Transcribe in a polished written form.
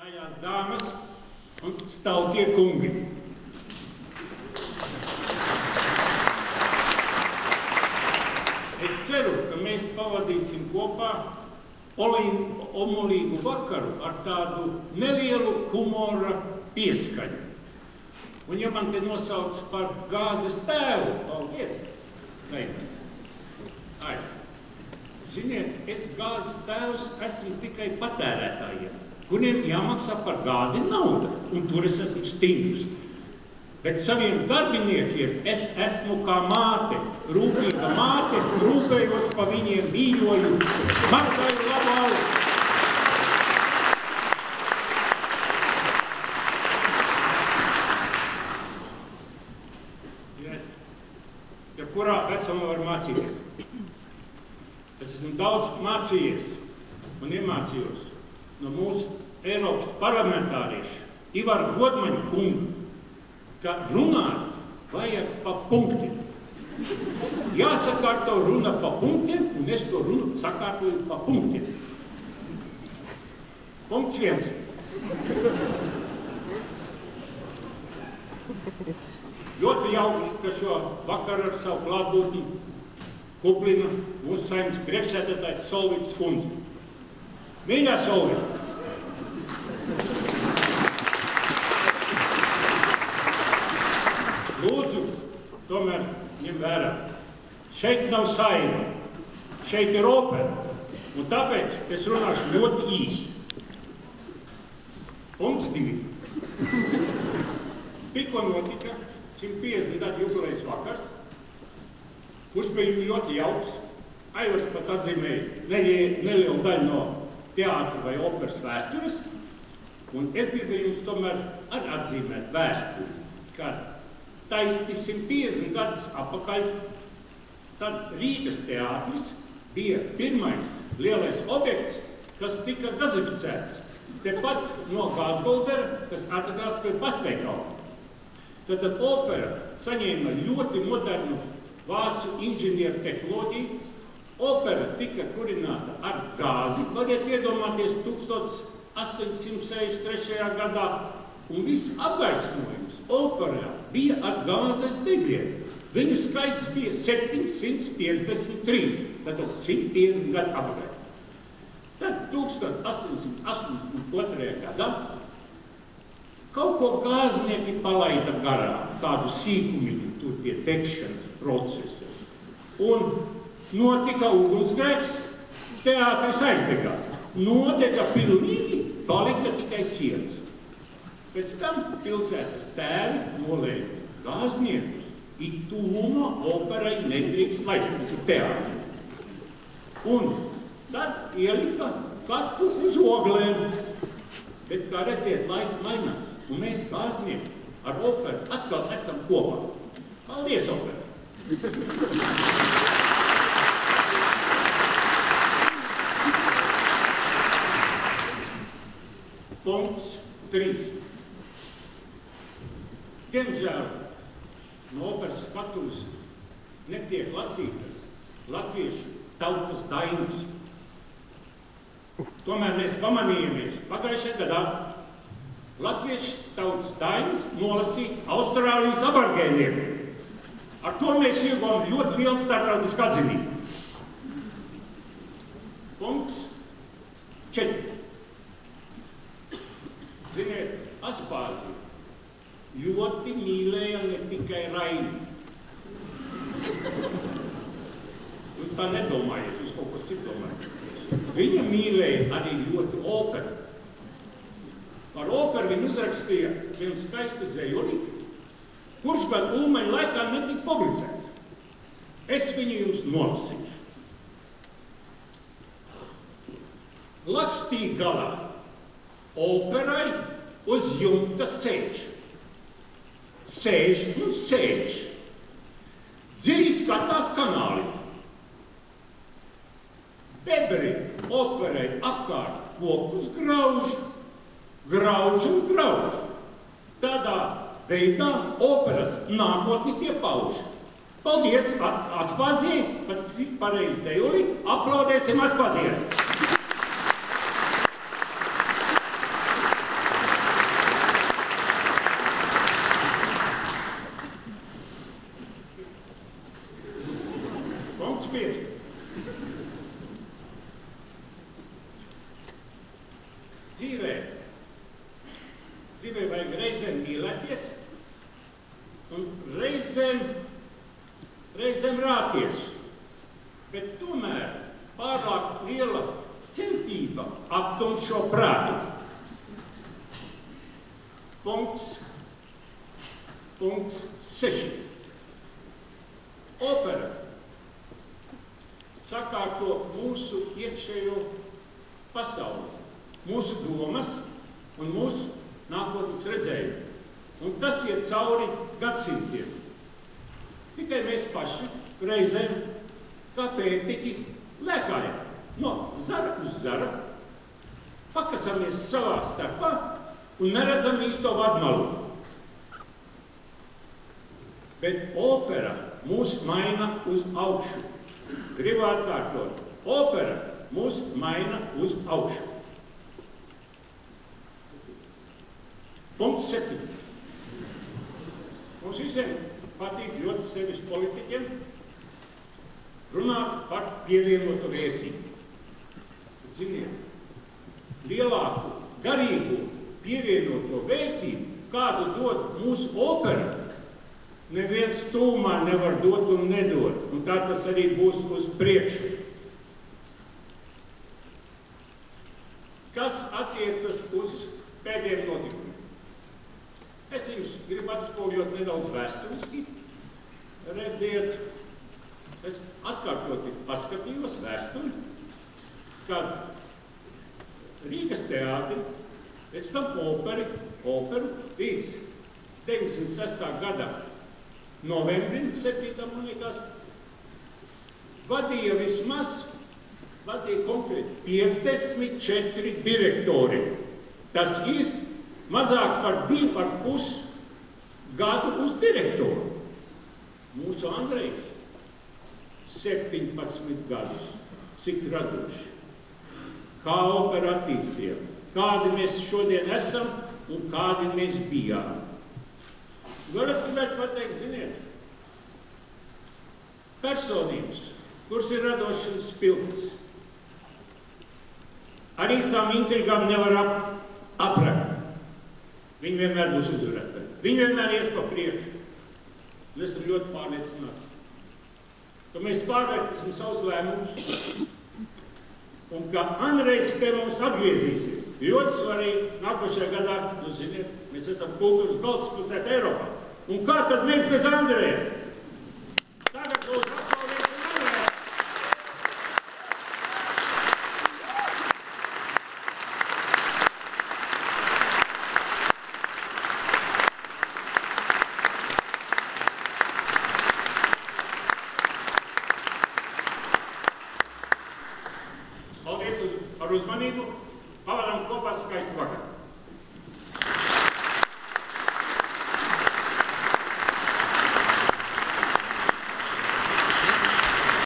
Stājās dāmas un stāv tie kungi. Es ceru, ka mēs pavadīsim kopā omulīgu vakaru ar tādu nelielu humora pieskaņu. Un ja man te nosauc par gāzes tēvu, paldies! Ziniet, es gāzes tēvs esmu tikai patērētājiem, kuriem jāmaksā par gāzi nauda, un tur es esmu stingrs. Bet saviem darbiniekiem es esmu kā māte, rūpīga māte, rūpējot pa viņiem, mīļoju, maksāju labu algu. Ja kurā vecumā var mācīties? Es esmu daudz mācījies un iemācījos no mūsu Eiropas parlamentārieša Ivara Godmaņa kunga, ka runāt vajag pa punktiem. Jāsakārto runa pa punktiem, un es to runu sakārtoju pa punktiem. Punkts 1. Ļoti jauki, ka šo vakaru ar savu klātbūtni kuplina mūsu Saeimas priekšsēdētāja Solvitas kundze. Mīļā Solvita! Lūdzu, tomēr ņem vērā. Šeit nav Saeima, šeit ir opera, un tāpēc es runāšu ļoti īsi. Punkts 2. Tikko notika 150 gadu jubilejas vakars, kurš bija ļoti jauks. Aivars pat atzīmēja nelielu daļu no teātra vai operas vēstures, un es gribēju jums tomēr arī atzīmēt vēsturi, ka taisni 150 gadus atpakaļ, tad Rīgas teātris bija pirmais lielais objekts, kas tika gazificēts. Tepat no Gāzgoldera, kas atradās pie pastveikala. Tātad opera saņēma ļoti modernu vācu inženieru tehnoloģiju. Opera tika kurināta ar gāzi, variet iedomāties 1863. gadā, un viss apgaismojums operā bija ar gāzes degvielu. Viņu skaits bija 753, tātad 150 gadu apgaismojums. Tad 1882. gadā kaut ko gāznieki palaida garā, kādu sīkumiņu tur pie degšanas procesa. Un notika ugunsgrēks, teātris aizdegās. Nodega pilnīgi, palika tikai sienas. Pēc tam pilsētas tēvi nolēma gāzniekus, it tūmā operai nedrīkst laist teātri. Un tad ielika katru uz oglēm. Bet, kā redziet, laika mainās, un mēs gāznieki ar operu atkal esam kopā. Paldies, opera! Punkts 3. Diemžēl no operas skatuves netiek lasītas latviešu tautas dainas. Tomēr mēs pamanījāmies pagājušajā gadā latviešu tautas dainas nolasīt Austrālijas aborigēņiem. Ar to mēs ieguvām ļoti lielu starptautisku atzinību. Punkts 4. Ziniet, Aspāzija ļoti mīlēja ne tikai Raini. Jūs tā nedomājiet, jūs kaut ko citu domājat. Viņa mīlēja arī ļoti operu. Par operu viņa uzrakstīja vienu skaistu dzējolīti, kurš vēl Ulmaņa laikā netika publicēts. Es viņu jums nolasīšu. Lakstīgalā operai uz jumta sēž. Sēž un sēž. Dziļi skatās kanāli. Beberi operai apkārt kokus grauž, grauž un grauž. Tādā veidā operas nākotni piepauž. Paldies Aspāzijai, pat pareizi dejoli, aplaudēsim Aspāzijai. Dzīvē vajag reizēm mīlēties un reizēm rāties, bet tomēr pārāk liela centība aptumšo prātu. Punkts 6. Opera sakārto mūsu iekšējo pasauli, mūsu domas un mūsu nākotnes redzējumu. Un tas iet cauri gadsimtiem. Tikai mēs paši reizēm, kā pētiķi, lēkājam no zara uz zara, pakasamies savā starpā un neredzam īsto vadmalu. Bet opera mūs maina uz augšu. Gribu atkārtot. Opera mūs maina uz augšu. Punkts 7. Mums visiem patīk ļoti sevišķi politiķiem runāt par pievienoto vērtību. Ziniet, lielāku garīgu pievienoto vērtību, kādu dod mūsu opera, neviens tūmā nevar dot un nedod, un tā tas arī būs uz priekšu. Kas attiecas uz pēdējiem notikumiem? Es jums gribu atspoguļot nedaudz vēsturiski. Redziet, es atkārtoti paskatījos vēsturi, kad Rīgas teātri, pēc tam operu līdz 96. gada novembrim, 7. man liekas, vadīja konkrēti 54 direktori. Tas ir mazāk par 2,5 gadu uz direktoru. Mūsu Andrejs 17 gadus, cik radoši. Kā opera attīstījās, kādi mēs šodien esam un kādi mēs bijām. Vēl es gribētu pateikt, ziniet, personības, kuras ir radošs un spilgts, ar īsām intrigām nevar aprakt. Viņi vienmēr būs uzvarētāji. Viņi vienmēr ies pa priekšu. Un es esmu ļoti pārliecināts, ka mēs pārvērtīsim savus lēmumus un ka Andrejs pie mums atgriezīsies. Ļoti svarīgi nākošajā gadā, ziniet, mēs esam kultūras galvaspilsēta Eiropā. Un kā tad mēs bez Andreja? Tagad lūdzu aplaudēsim Andreju! Paldies par uzmanību. Pavadām kopā skaistu vakaru.